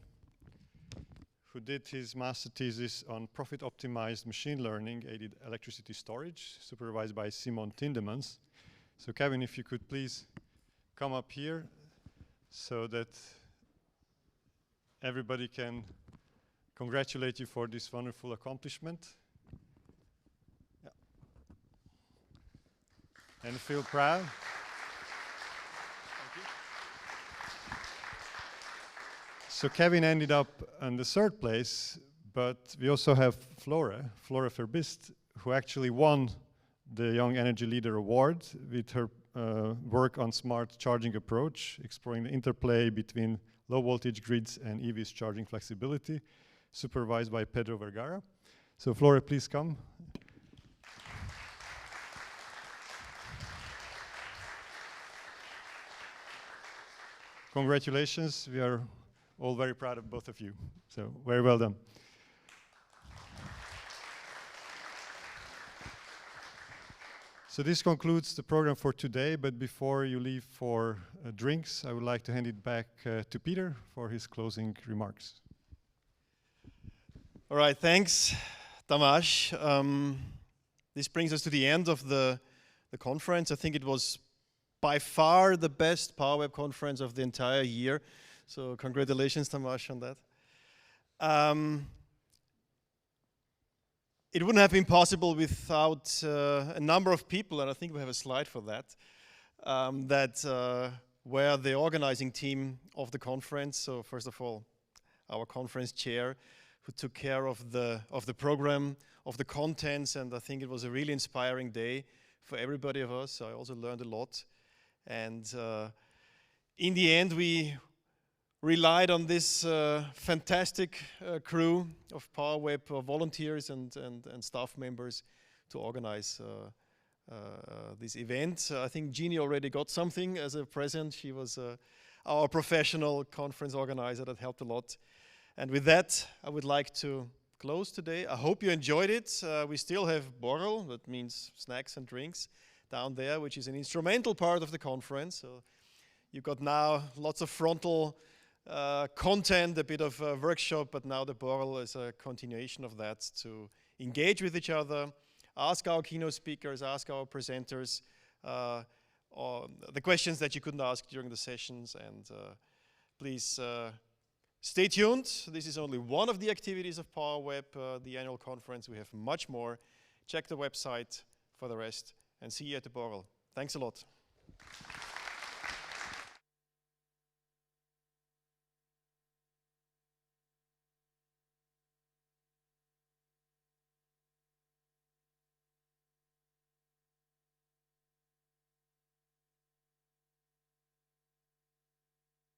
who who did his master thesis on profit-optimized machine learning-aided electricity storage, supervised by Simon Tindemans. So Kevin, if you could please come up here so that everybody can congratulate you for this wonderful accomplishment. Yeah. And feel proud. So Kevin ended up in the third place, but we also have Flora Verbist, who actually won the Young Energy Leader Award with her work on smart charging approach, exploring the interplay between low voltage grids and EVs charging flexibility, supervised by Pedro Vergara. So Flora, please come. Congratulations, we are all very proud of both of you. So very well done. So this concludes the program for today, but before you leave for drinks, I would like to hand it back to Peter for his closing remarks. All right, thanks, Tamás. This brings us to the end of the conference. I think it was by far the best PowerWeb conference of the entire year. So congratulations, Tamás, on that. It wouldn't have been possible without a number of people, and I think we have a slide for that, that were the organizing team of the conference. So first of all, our conference chair, who took care of the program, of the contents, and I think it was a really inspiring day for everybody of us. I also learned a lot. And in the end, we relied on this fantastic crew of PowerWeb volunteers and staff members to organize this event. I think Jeannie already got something as a present. She was our professional conference organizer. That helped a lot. And with that, I would like to close today. I hope you enjoyed it. We still have Borrel, that means snacks and drinks, down there, which is an instrumental part of the conference. So you've got now lots of frontal content, a bit of a workshop, but now the Borrel is a continuation of that to engage with each other, ask our keynote speakers, ask our presenters the questions that you couldn't ask during the sessions, and please stay tuned. This is only one of the activities of PowerWeb, the annual conference. We have much more. Check the website for the rest, and see you at the Borrel. Thanks a lot.